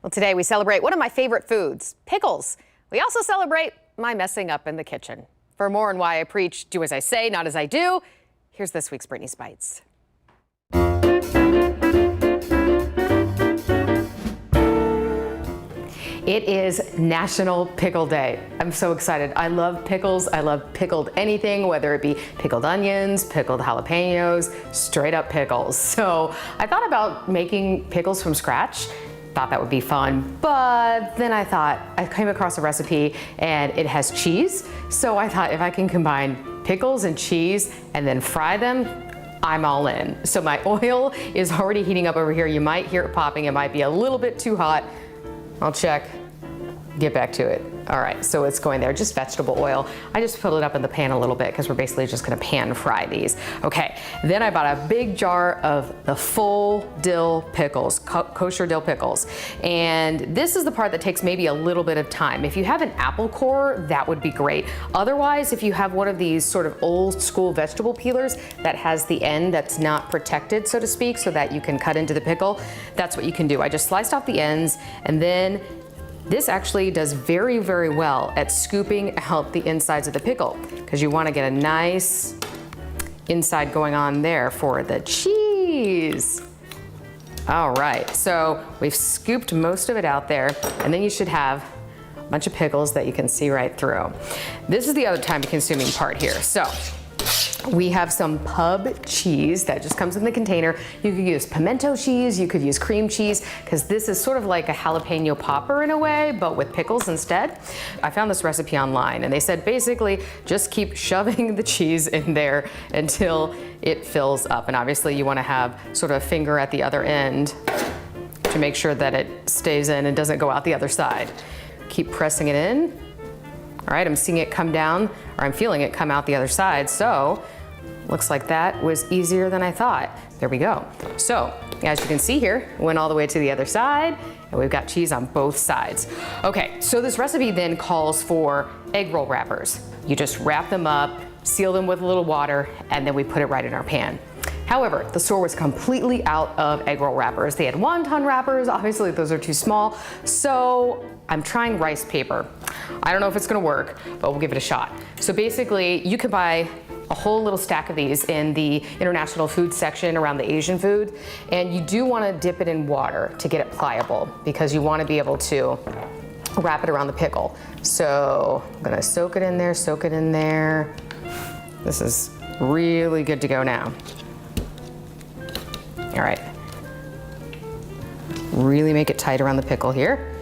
Well, today we celebrate one of my favorite foods, pickles. We also celebrate my messing up in the kitchen. For more on why I preach, do as I say, not as I do, here's this week's Brittany's Bites. It is National Pickle Day. I'm so excited. I love pickles. I love pickled anything, whether it be pickled onions, pickled jalapenos, straight up pickles. So I thought about making pickles from scratch. Thought that would be fun, but then I came across a recipe and it has cheese. So I thought if I can combine pickles and cheese and then fry them, I'm all in. So my oil is already heating up over here. You might hear it popping. It might be a little bit too hot. I'll check, get back to it. All right, so it's going there, just vegetable oil. I just filled it up in the pan a little bit because we're basically just gonna pan fry these. Okay, then I bought a big jar of the full dill pickles, kosher dill pickles. And this is the part that takes maybe a little bit of time. If you have an apple core, that would be great. Otherwise, if you have one of these sort of old school vegetable peelers that has the end that's not protected, so to speak, so that you can cut into the pickle, that's what you can do. I just sliced off the ends, and then this actually does very, very well at scooping out the insides of the pickle because you want to get a nice inside going on there for the cheese. All right, so we've scooped most of it out there, and then you should have a bunch of pickles that you can see right through. This is the other time-consuming part here. So we have some pub cheese that just comes in the container. You could use pimento cheese, you could use cream cheese, because this is sort of like a jalapeno popper in a way, but with pickles instead. I found this recipe online and they said basically just keep shoving the cheese in there until it fills up. And obviously you want to have sort of a finger at the other end to make sure that it stays in and doesn't go out the other side. Keep pressing it in. All right, I'm seeing it come down, or I'm feeling it come out the other side, so looks like that was easier than I thought. There we go. So, as you can see here, went all the way to the other side, and we've got cheese on both sides. Okay, so this recipe then calls for egg roll wrappers. You just wrap them up, seal them with a little water, and then we put it right in our pan. However, the store was completely out of egg roll wrappers. They had wonton wrappers, obviously those are too small, so I'm trying rice paper. I don't know if it's gonna work, but we'll give it a shot. So basically, you can buy a whole little stack of these in the international food section around the Asian food, and you do wanna dip it in water to get it pliable because you wanna be able to wrap it around the pickle. So I'm gonna soak it in there. This is really good to go now. All right, really make it tight around the pickle here.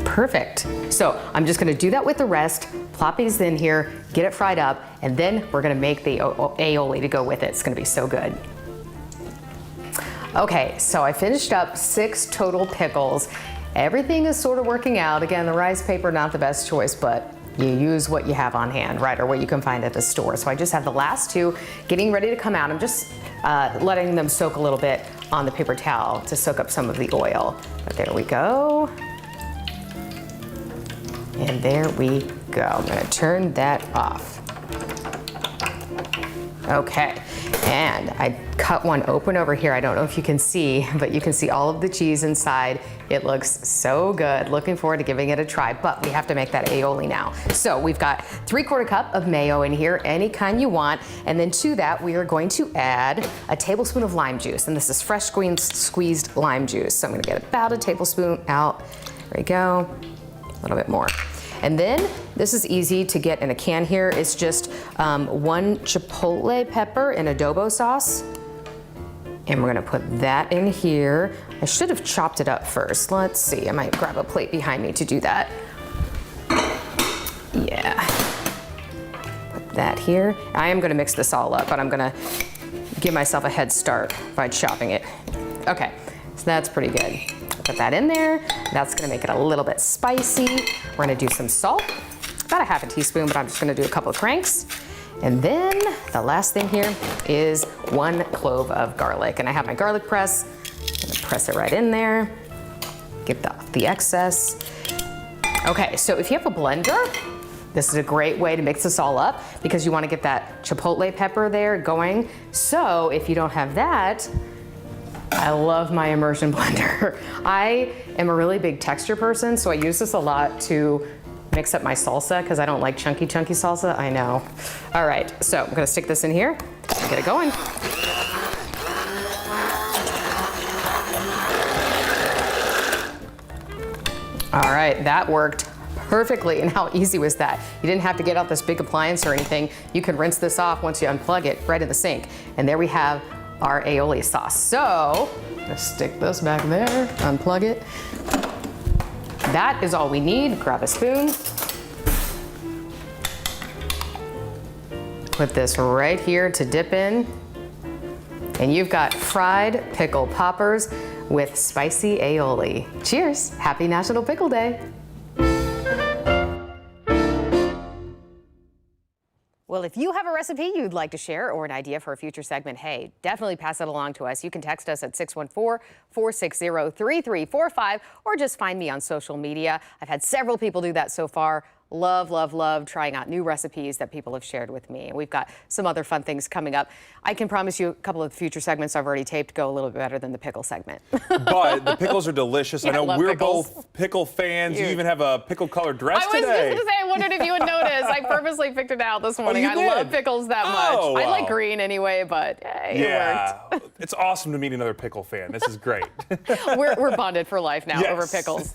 Perfect. So I'm just gonna do that with the rest, plop these in here, get it fried up, and then we're gonna make the aioli to go with it. It's gonna be so good. Okay, so I finished up 6 total pickles. Everything is sort of working out. Again, the rice paper, not the best choice, but you use what you have on hand, right, or what you can find at the store. So I just have the last 2 getting ready to come out. I'm just letting them soak a little bit on the paper towel to soak up some of the oil. But there we go. And there we go. I'm gonna turn that off. Okay, and I cut one open over here. I don't know if you can see, but you can see all of the cheese inside. It looks so good. Looking forward to giving it a try, but we have to make that aioli now. So we've got 3/4 cup of mayo in here, any kind you want. And then to that, we are going to add a tablespoon of lime juice. And this is fresh squeezed lime juice. So I'm gonna get about a tablespoon out. There we go, a little bit more. And then, this is easy to get in a can here. It's just 1 chipotle pepper in adobo sauce. And we're gonna put that in here. I should have chopped it up first. Let's see, I might grab a plate behind me to do that. Yeah, put that here. I am gonna mix this all up, but I'm gonna give myself a head start by chopping it. Okay, so that's pretty good. Put that in there. That's gonna make it a little bit spicy. We're gonna do some salt, about a 1/2 teaspoon, but I'm just gonna do a couple of cranks. And then the last thing here is 1 clove of garlic. And I have my garlic press. I'm gonna press it right in there, get the excess. Okay, so if you have a blender, This is a great way to mix this all up because you want to get that chipotle pepper there going. So if you don't have that, I love my immersion blender. I am a really big texture person, so I use this a lot to mix up my salsa because I don't like chunky salsa, I know. All right, so I'm gonna stick this in here and get it going. All right, that worked perfectly. And how easy was that? You didn't have to get out this big appliance or anything. You can rinse this off once you unplug it right in the sink. And there we have our aioli sauce. So, just stick this back there, unplug it. That is all we need. Grab a spoon. Put this right here to dip in. And you've got fried pickle poppers with spicy aioli. Cheers, happy National Pickle Day. Well, if you have a recipe you'd like to share or an idea for a future segment, hey, definitely pass it along to us. You can text us at 614-460-3345 or just find me on social media. I've had several people do that so far. Love, love, love trying out new recipes that people have shared with me. And we've got some other fun things coming up. I can promise you a couple of future segments I've already taped go a little bit better than the pickle segment. But the pickles are delicious. Yeah, I know we're pickles. both pickle fans. You even have a pickle colored dress today. I was today. just going to say, I wondered if you would notice. I purposely picked it out this morning. you I did? love pickles that much. Oh, I wow. like green anyway, but hey, it worked. It's awesome to meet another pickle fan. This is great. We're bonded for life now over Yes. pickles.